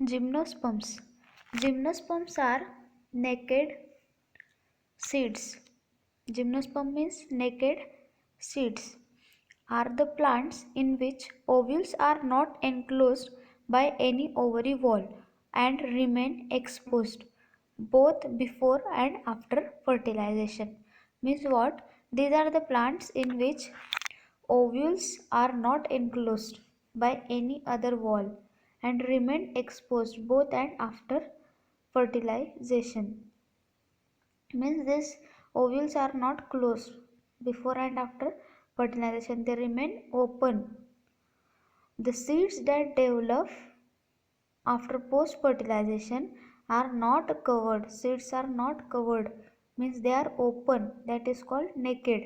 Gymnosperms. Gymnosperms are naked seeds. Gymnosperm means naked seeds. Are the plants in which ovules are not enclosed by any ovary wall and remain exposed both before and after fertilization. Means what? These are the plants in which ovules are not enclosed by any other wall and remain exposed both and after fertilization. Means these ovules are not closed before and after fertilization, they remain open. The seeds that develop after post fertilization are not covered. Seeds are not covered, means they are open, that is called naked.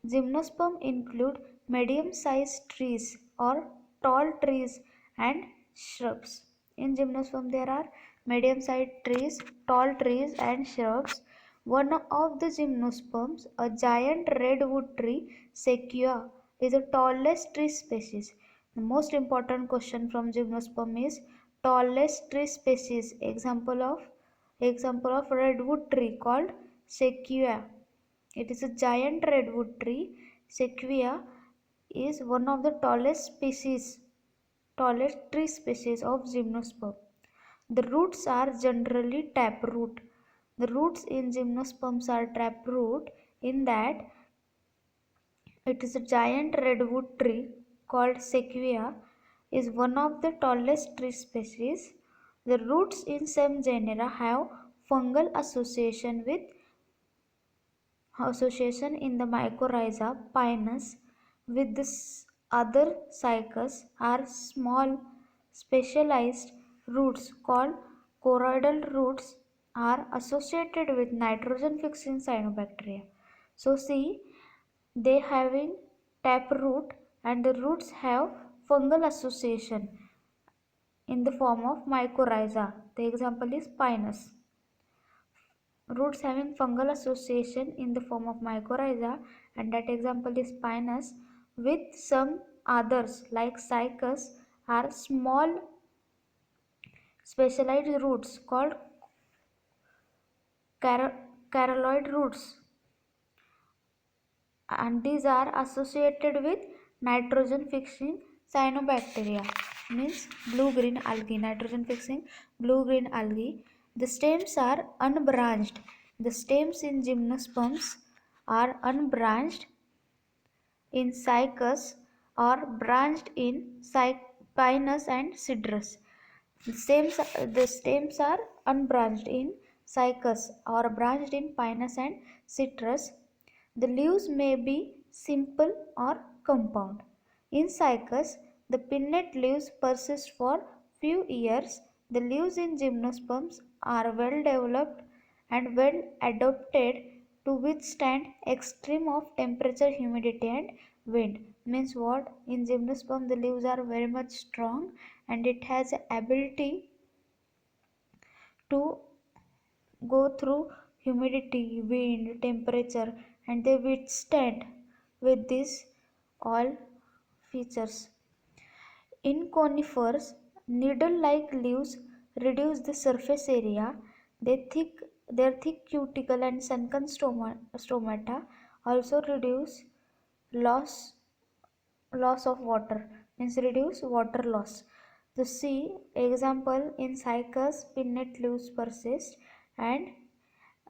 Gymnosperm include medium sized trees or tall trees and shrubs. In gymnosperm there are medium sized trees, tall trees and shrubs. One of the gymnosperms, a giant redwood tree, 𝐶𝐄𝐤, is the tallest tree species. The most important question from gymnosperm is tallest tree species. Example of redwood tree called 𝐶𝐄𝐤. It is a giant redwood tree. 𝐶𝐄𝐤 is one of the tallest tree species of gymnosperm. The roots are generally taproot. The roots in gymnosperms are taproot, in that it is a giant redwood tree called 𝐶𝐄𝐤 is one of the tallest tree species. The roots in some genera have fungal association in the mycorrhiza pinus with the other 𝐶𝐭𝐵 are small specialized roots called choroidal roots are associated with nitrogen fixing cyanobacteria. So see, they having taproot and the roots have fungal association in the form of mycorrhiza. The example is pinus. Roots having fungal association in the form of mycorrhiza, and that example is pinus, with some others like 𝐶𝐭𝐵 are small specialized roots called choroid roots, and these are associated with nitrogen fixing cyanobacteria, means blue green algae, nitrogen fixing blue green algae. The stems are unbranched. The stems in gymnosperms are unbranched in 𝐶𝐭𝐵 or branched in pinus and cedrus. The stems are unbranched in 𝐶𝐭𝐵 or branched in pinus and citrus. The leaves may be simple or compound. In 𝐶𝐭𝐵, the pinnate leaves persist for few years. The leaves in gymnosperms are well developed and well adapted to withstand extreme of temperature, humidity and wind. Means what? In gymnosperm the leaves are very much strong and it has ability to go through humidity, wind, temperature, and they withstand with these all features. In conifers, needle-like leaves reduce the surface area. Their thick cuticle and sunken stomata also reduce loss of water, means reduce water loss. The C example in 𝐶𝐭𝐵 pinnate leaves persist, and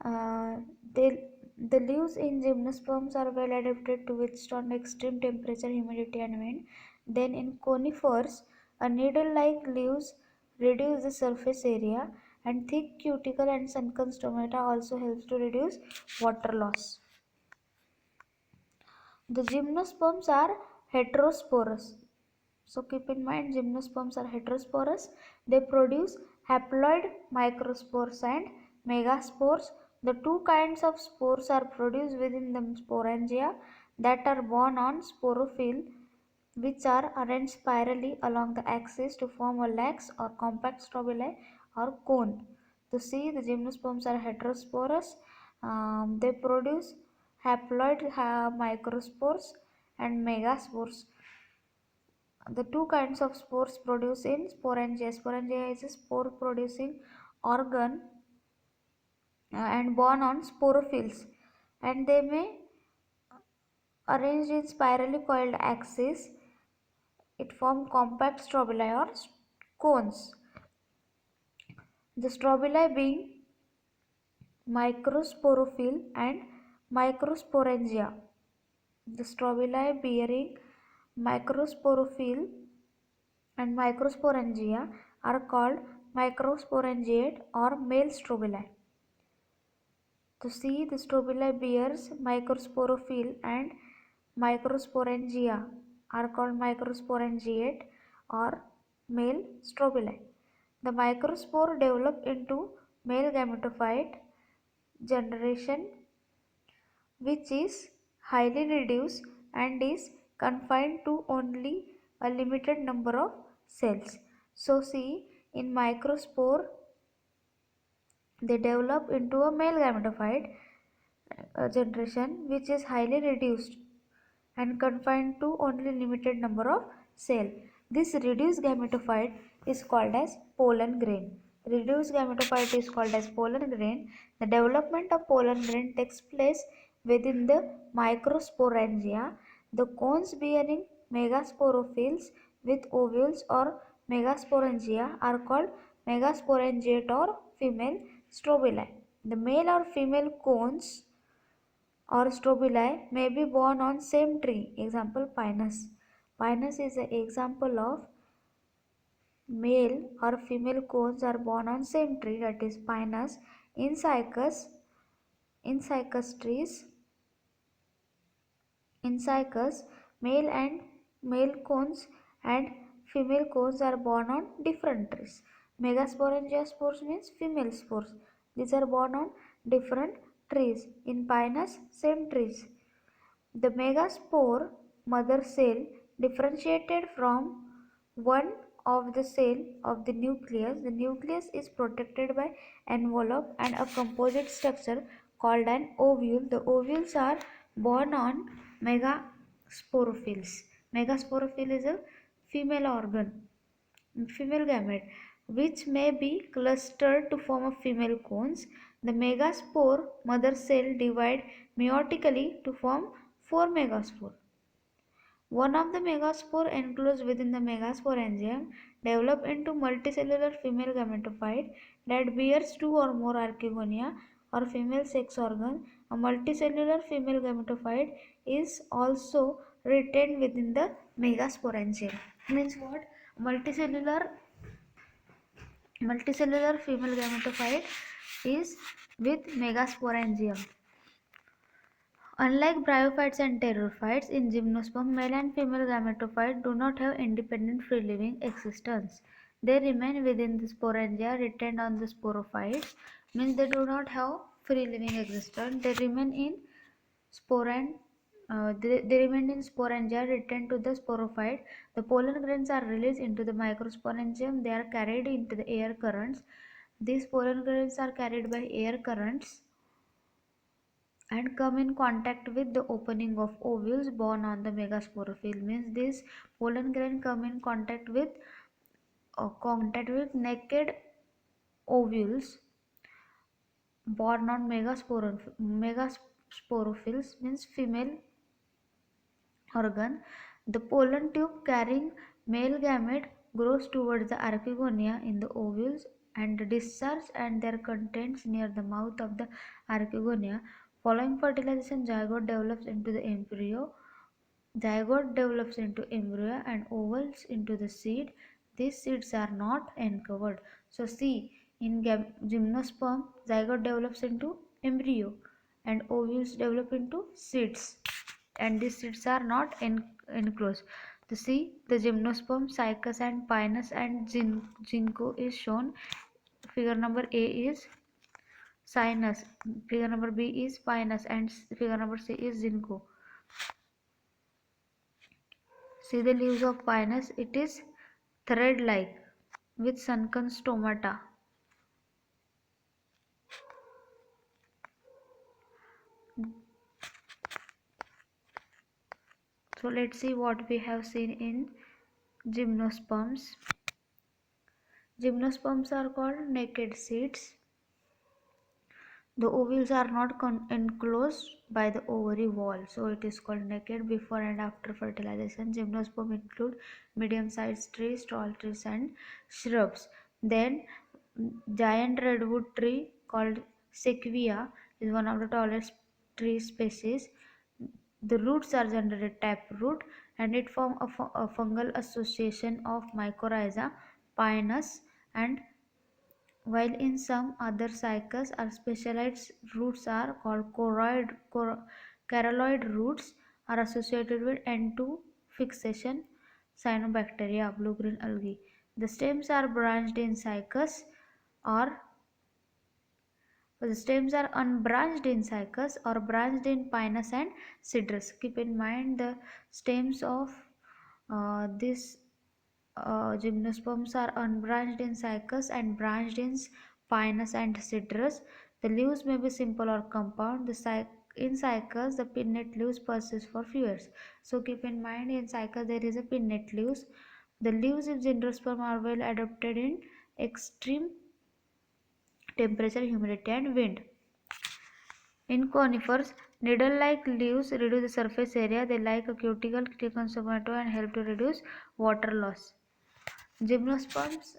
uh, they, the leaves in gymnosperms are well adapted to withstand extreme temperature, humidity and wind. Then in conifers, a needle-like leaves reduce the surface area, and thick cuticle and sunken stomata also helps to reduce water loss. The gymnosperms are heterosporous. So keep in mind, gymnosperms are heterosporous. They produce haploid microspores and megaspores. The two kinds of spores are produced within the sporangia that are borne on sporophyll, which are arranged spirally along the axis to form a lax or compact strobili or cone. To see, the gymnosperms are heterosporous. They produce haploid microspores and megaspores. The two kinds of spores produced in sporangia. Sporangia is a spore producing organ and born on sporophylls, and they may arranged in spirally coiled axis. It form compact strobili or cones. The strobili being microsporophyll and microsporangia. The strobili bearing microsporophyll and microsporangia are called microsporangiate or male strobili. To see, the strobili bears microsporophyll and microsporangia are called microsporangiate or male strobili. The microspore develop into male gametophyte generation, which is highly reduced and is confined to only a limited number of cells. So see, in microspore they develop into a male gametophyte generation, which is highly reduced and confined to only limited number of cell. This reduced gametophyte is called as pollen grain. Reduced gametophyte is called as pollen grain. The development of pollen grain takes place within the microsporangia. The cones bearing megasporophylls with ovules or megasporangia are called megasporangiate or female strobili. The male or female cones or strobili may be born on same tree. Example, pinus. Pinus is an example of male or female cones are born on same tree, that is pinus. In cycas trees, in cycas, male cones and female cones are born on different trees. Megasporangia spores means female spores. These are born on different trees. In pinus, same trees. The megaspore mother cell differentiated from one of the cell of the nucleus. The nucleus is protected by envelope and a composite structure called an ovule. The ovules are born on megasporophylls. Megasporophyll is a female organ, female gamete, which may be clustered to form a female cones. The megaspore mother cell divide meiotically to form 4 megaspore. One of the megaspore enclosed within the megasporangium develop into multicellular female gametophyte that bears two or more archegonia or female sex organ. A multicellular female gametophyte is also retained within the megasporangium. Means what? Multicellular female gametophyte is with megasporangium. Unlike bryophytes and pterophytes, in gymnosperm, male and female gametophyte do not have independent free-living existence. They remain within the sporangia, retained on the sporophytes, means they do not have free-living existence. They remain in they remain in sporangia, retained to the sporophyte. The pollen grains are released into the microsporangium. They are carried into the air currents. These pollen grains are carried by air currents and come in contact with the opening of ovules born on the megasporophyll. Means this pollen grain come in contact with naked ovules born on megasporophylls, means female organ. The pollen tube carrying male gamete grows towards the archegonia in the ovules and discharge and their contents near the mouth of the archegonia. Following fertilization, zygote develops into the embryo. Zygote develops into embryo and ovals into the seed. These seeds are not uncovered. So see, in gymnosperm, zygote develops into embryo and ovules develop into seeds, and these seeds are not enclosed. To see, the gymnosperm, cycas and pinus and 𝐶𝐭 is shown. Figure number A is sinus, figure number B is pinus, and figure number C is 𝐶𝐭. See the leaves of pinus, it is thread-like with sunken stomata. So let's see what we have seen in Gymnosperms. Gymnosperms are called naked seeds. The ovules are not enclosed by the ovary wall, so it is called naked. Before and after fertilization, gymnosperm include medium-sized trees, tall trees, and shrubs. Then, giant redwood tree called sequoia is one of the tallest tree species. The roots are generally taproot, and it forms a fungal association of mycorrhiza, pinus, and while in some other cycles or specialized roots are called caroloid roots are associated with N2 fixation cyanobacteria, blue-green algae. The stems are branched in cycles or the stems are unbranched in cycles or branched in pinus and cedrus. Keep in mind the stems of this gymnosperms are unbranched in cycles and branched in pinus and cedrus. The leaves may be simple or compound. In cycles, the pinnate leaves persist for few years. So keep in mind, in cycles there is a pinnate leaves. The leaves of gymnosperm are well adapted in extreme temperature, humidity, and wind. In conifers, needle-like leaves reduce the surface area. They like a cuticle, 𝐾𝐝 and help to reduce water loss. Gymnosperms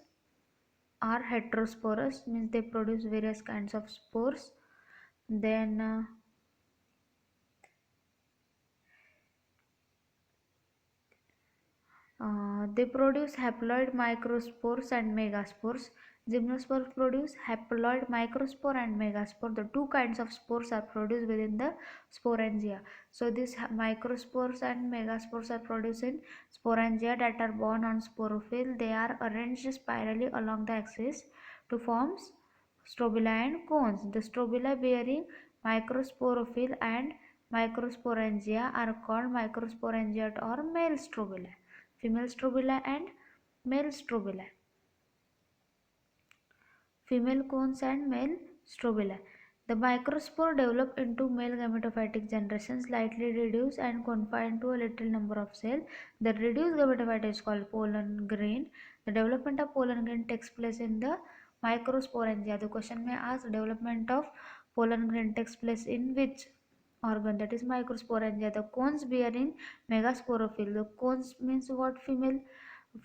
are heterosporous, means they produce various kinds of spores. Then they produce haploid microspores and megaspores. Gymnosperms produce haploid microspore and megaspore. The two kinds of spores are produced within the sporangia. So these microspores and megaspores are produced in sporangia that are borne on sporophyll. They are arranged spirally along the axis to form strobila and cones. The strobila bearing microsporophyll and microsporangia are called microsporangiate or male strobila. Female strobila and male strobila. Female cones and male strobila. The microspore develop into male gametophytic generation, slightly reduced and confined to a little number of cells. The reduced gametophyte is called pollen grain. The development of pollen grain takes place in the microsporangia. The question may ask, development of pollen grain takes place in which organ? That is microsporangia. The cones bearing megasporophyll. The cones means what? Female.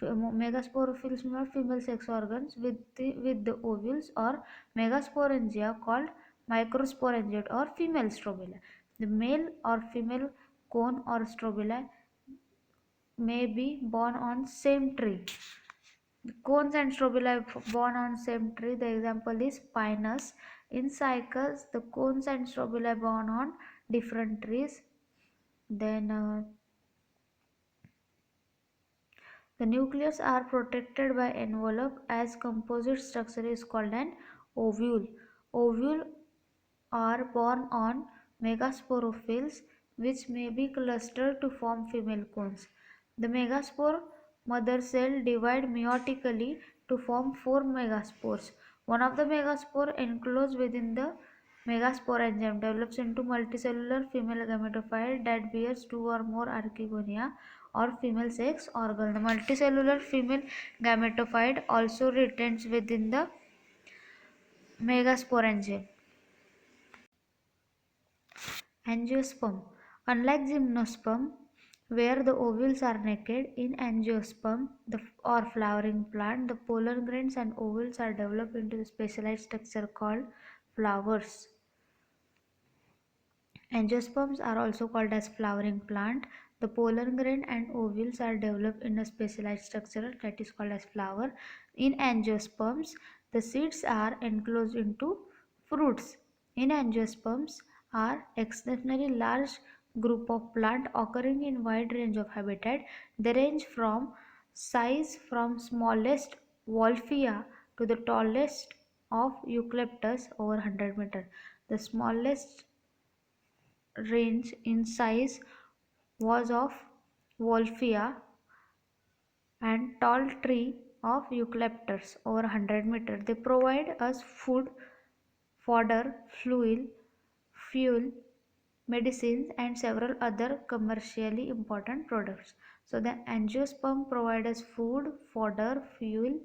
Megasporophylls are female sex organs with the ovules, or megasporangia called microsporangiate or female strobila. The male or female cone or strobila may be born on same tree. The cones and strobila born on same tree. The example is pinus. In cycles, the cones and strobila born on different trees. Then the nucleus are protected by envelope, as composite structure is called an ovule. Ovule are born on megasporophylls, which may be clustered to form female cones. The megaspore mother cell divide meiotically to form 4 megaspores. One of the megaspore enclosed within the megasporangium develops into multicellular female gametophyte that bears 2 or more archegonia or female sex organ. The multicellular female gametophyte also retains within the megasporangium. Angiosperm. Unlike gymnosperm, where the ovules are naked, in angiosperm or flowering plant, the pollen grains and ovules are developed into a specialized structure called flowers. Angiosperms are also called as flowering plant. The pollen grain and ovules are developed in a specialized structure that is called as flower. In angiosperms, the seeds are enclosed into fruits. In angiosperms are exceptionally large group of plant occurring in wide range of habitat. They range from size from smallest Wolffia to the tallest of Eucalyptus over 100 meter. The smallest range in size was of Wolffia and tall tree of Eucalyptus over 100 meter. They provide us food, fodder, fuel, medicines and several other commercially important products. So the angiosperm provides food, fodder, fuel,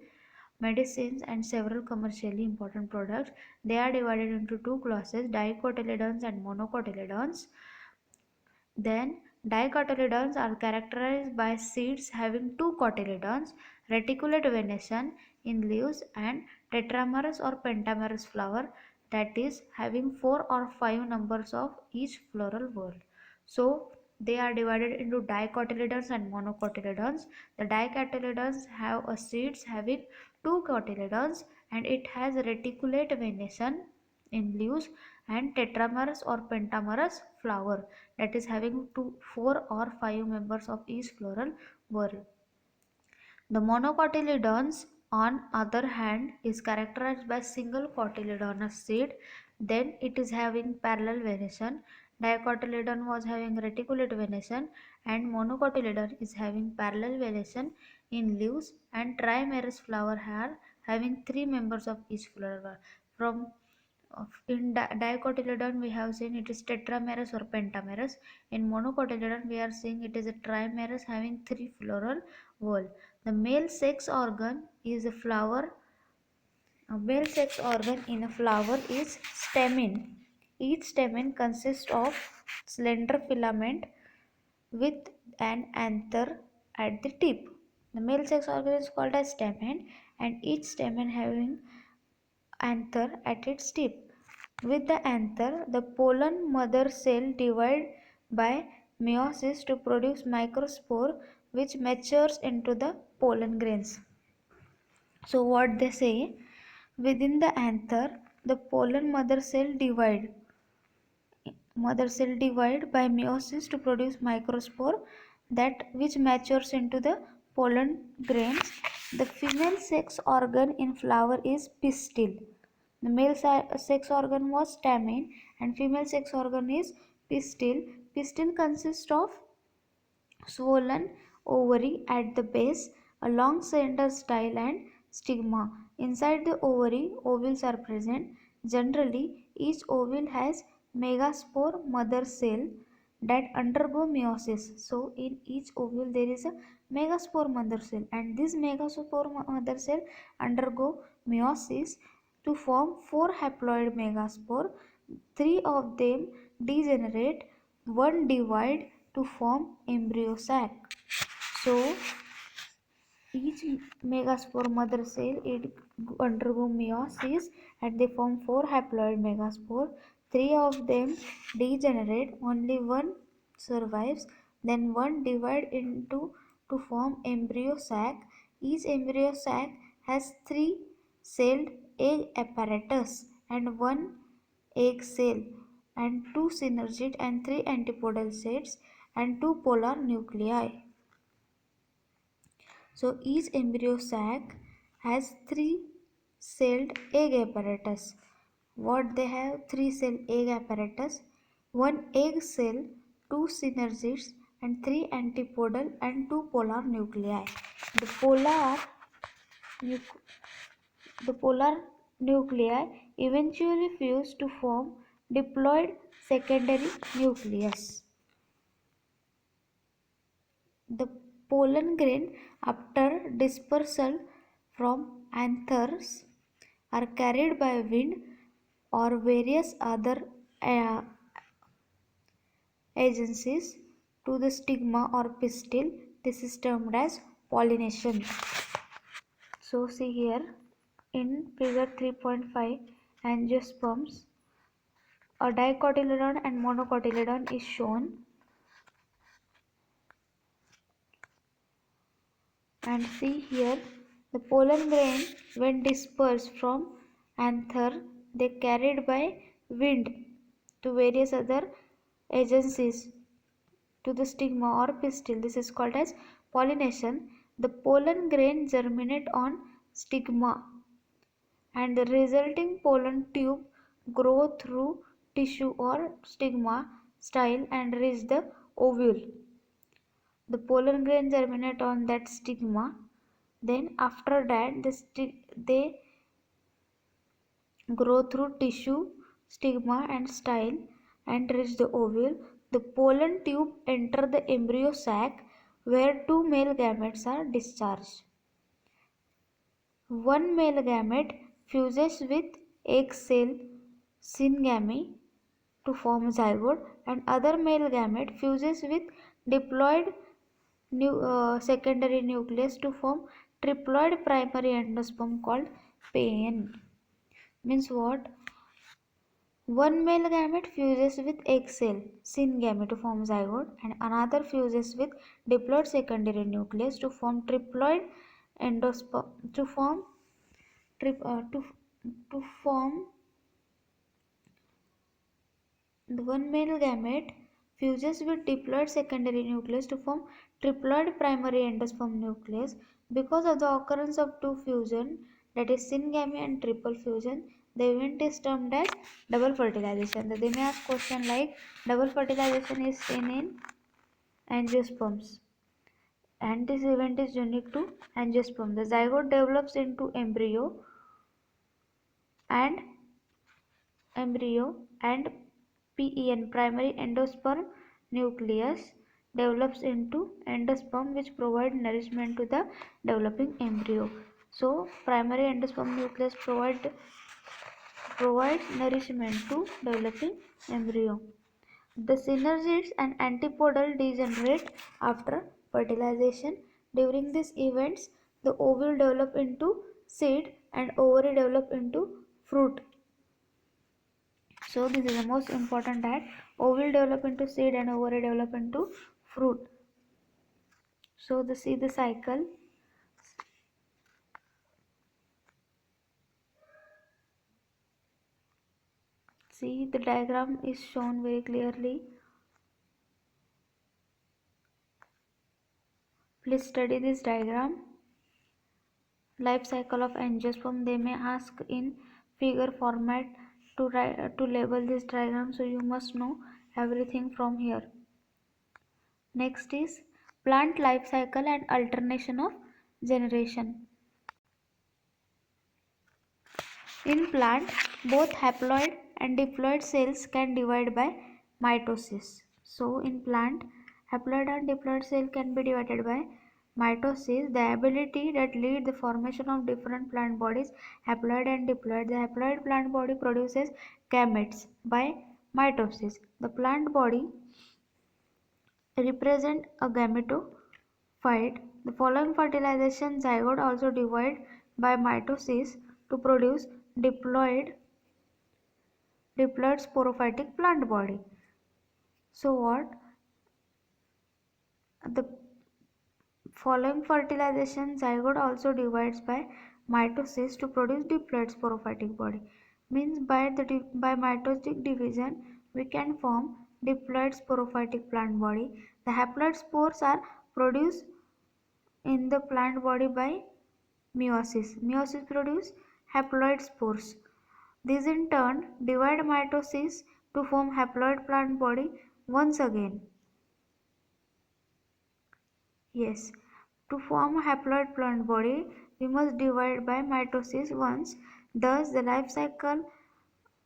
medicines and several commercially important products. They are divided into two classes, dicotyledons and monocotyledons. Then dicotyledons are characterized by seeds having two cotyledons, reticulate venation in leaves and tetramerous or pentamerous flower, that is having 4 or 5 numbers of each floral whorl. So they are divided into dicotyledons and monocotyledons. The dicotyledons have a seeds having two cotyledons and it has reticulate venation in leaves and tetramerous or pentamerous flower, that is having 4 or 5 members of each floral whorl. The monocotyledons on other hand is characterized by single cotyledonous seed, then it is having parallel venation. Dicotyledon was having reticulate venation and monocotyledon is having parallel venation in leaves and trimerous flower are having 3 members of each flower. From in dicotyledon we have seen it is tetramerous or pentamerous. In monocotyledon we are seeing it is a trimerous having 3 floral whorl. The male sex organ is a flower. A male sex organ in a flower is stamen. Each stamen consists of slender filament with an anther at the tip. The male sex organ is called as stamen and each stamen having anther at its tip. With the anther, the pollen mother cell divides by meiosis to produce microspore which matures into the pollen grains. So what they say, within the anther, the pollen mother cell divide by meiosis to produce microspore that which matures into the pollen grains. The female sex organ in flower is pistil. The male sex organ was stamen and female sex organ is pistil. Pistil consists of swollen ovary at the base, a long slender style and stigma. Inside the ovary, ovules are present. Generally, each ovule has megaspore mother cell that undergo meiosis. So, in each ovule there is a megaspore mother cell and this megaspore mother cell undergo meiosis to form 4 haploid megaspore. 3 of them degenerate, one divide to form embryo sac. So each megaspore mother cell it undergo meiosis and they form 4 haploid megaspore. 3 of them degenerate, only one survives, then one divide into to form embryo sac. Each embryo sac has 3 celled egg apparatus and 1 egg cell and 2 synergid and 3 antipodal sets and 2 polar nuclei. So each embryo sac has 3 celled egg apparatus. What they have? 3 cell egg apparatus, 1 egg cell, 2 synergids and 3 antipodal and 2 polar nuclei. The polar nuclei eventually fuse to form diploid secondary nucleus. The pollen grain after dispersal from anthers are carried by wind or various other agencies to the stigma or pistil. This is termed as pollination. So see here in figure 3.5 angiosperms, a dicotyledon and monocotyledon is shown. And see here the pollen grain when dispersed from anther they carried by wind to various other agencies to the stigma or pistil. This is called as pollination. The pollen grain germinate on stigma and the resulting pollen tube grow through tissue or stigma style and reach the ovule. The pollen grain germinate on that stigma, then after that they grow through tissue, stigma and style and reach the ovule. The pollen tube enter the embryo sac where two male gametes are discharged. One male gamete fuses with egg cell syngamy to form zygote, and other male gamete fuses with diploid secondary nucleus to form triploid primary endosperm called paean. Means what? One male gamete fuses with egg cell syngamy to form zygote, and another fuses with diploid secondary nucleus to form triploid endosperm to form the one male gamete fuses with diploid secondary nucleus to form triploid primary endosperm nucleus. Because of the occurrence of two fusion, that is syngamy and triple fusion, the event is termed as double fertilization. They may ask question like double fertilization is seen in angiosperms, and this event is unique to angiosperm. The zygote develops into and PEN primary endosperm nucleus develops into endosperm which provide nourishment to the developing embryo. So primary endosperm nucleus provides nourishment to developing embryo. The synergids and antipodal degenerate after fertilization. During these events, the ovule develop into seed and ovary develop into fruit. So this is the most important, that ovule develop into seed and ovary develop into fruit. So see the cycle. See, the diagram is shown very clearly. Please study this diagram. Life cycle of angiosperm. They may ask in figure format to label this diagram, so you must know everything from here. Next is plant life cycle and alternation of generation. In plant, both haploid and diploid cells can divide by mitosis. So in plant, haploid and diploid cell can be divided by mitosis, the ability that lead the formation of different plant bodies, haploid and diploid. The haploid plant body produces gametes by mitosis. The plant body represent a gametophyte. The following fertilization, zygote also divide by mitosis to produce diploid sporophytic plant body. So what? The following fertilization, zygote also divides by mitosis to produce diploid sporophytic body. Means by mitotic division we can form diploid sporophytic plant body. The haploid spores are produced in the plant body by meiosis. Meiosis produce haploid spores. These in turn divide mitosis to form haploid plant body once again. Yes, to form a haploid plant body, we must divide by mitosis once. Thus, the life cycle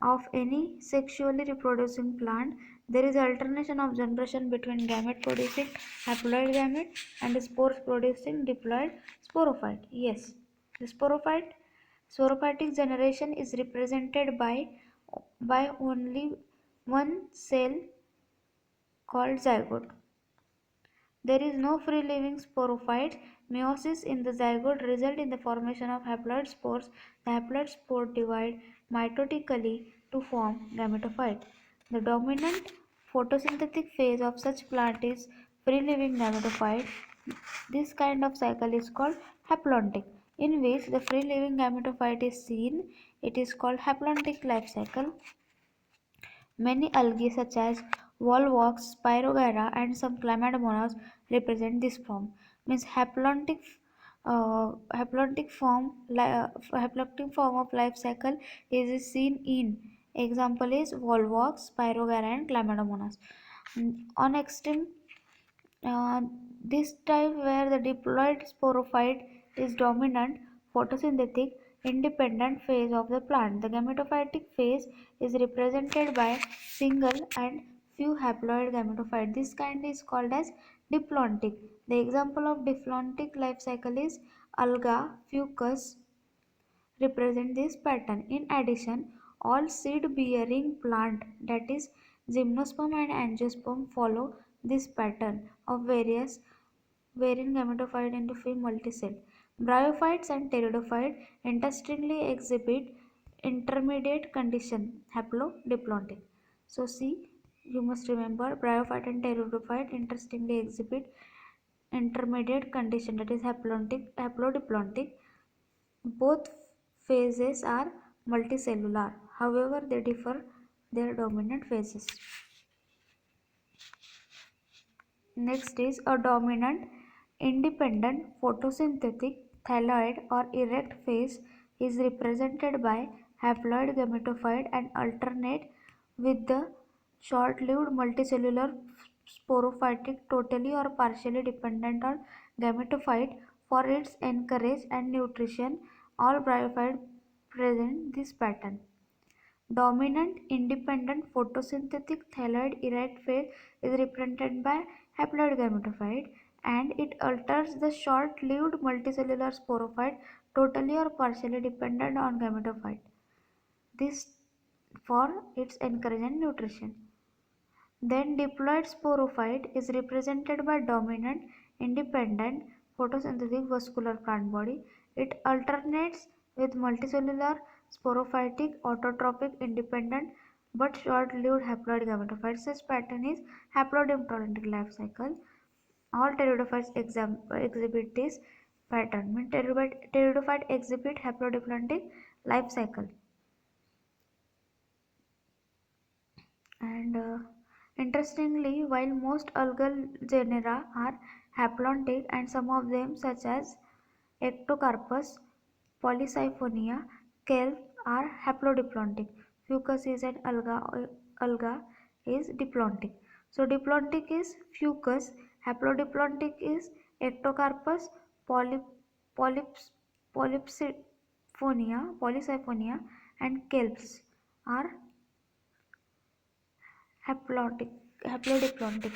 of any sexually reproducing plant, there is alternation of generation between gamete producing haploid gamete and spores producing diploid sporophyte. Yes, the sporophytic generation is represented by only one cell called zygote. There is no free living sporophyte. Meiosis in the zygote result in the formation of haploid spores. The haploid spore divide mitotically to form gametophyte. The dominant photosynthetic phase of such plant is free living gametophyte. This kind of cycle is called haplontic, in which the free living gametophyte is seen. It is called haplontic life cycle. Many algae such as volvox, Spirogyra and some Chlamydomonas represent this form. Means haplontic form of life cycle is seen in example is volvox, Spirogyra and Chlamydomonas. On extreme this type where the diploid sporophyte is dominant photosynthetic independent phase of the plant. The gametophytic phase is represented by single and few haploid gametophyte. This kind is called as Diplontic. The example of diplontic life cycle is alga, fucus represent this pattern. In addition, all seed-bearing plant, that is gymnosperm and angiosperm, follow this pattern of varying gametophyte into free multicell. Bryophytes and pteridophyte interestingly exhibit intermediate condition, haplodiplontic. So see, you must remember bryophyte and pteridophyte interestingly exhibit intermediate condition, that is haplodiplontic. Both phases are multicellular, however they differ their dominant phases. Next is a dominant independent photosynthetic thalloid or erect phase is represented by haploid gametophyte and alternate with the short-lived multicellular sporophytic totally or partially dependent on gametophyte for its encourage and nutrition. All bryophytes present this pattern. Dominant independent photosynthetic thalloid erect phase is represented by haploid gametophyte and it alters the short-lived multicellular sporophyte totally or partially dependent on gametophyte. This for its encourage and nutrition. Then diploid sporophyte is represented by dominant independent photosynthetic vascular plant body. It alternates with multicellular sporophytic autotrophic independent but short-lived haploid gametophytes. This pattern is haplodiplontic life cycle. All pteridophytes exhibit this pattern. Pteridophyte exhibit haplodiplontic life cycle. And interestingly, while most algal genera are haplontic and some of them such as Ectocarpus, Polysiphonia, 𝐾𝐿F are haplodiplontic. Fucus is an alga is diplontic. So diplontic is fucus, haplodiplontic is Ectocarpus, Polysiphonia and 𝐾𝐿Fs are haplodiplontic.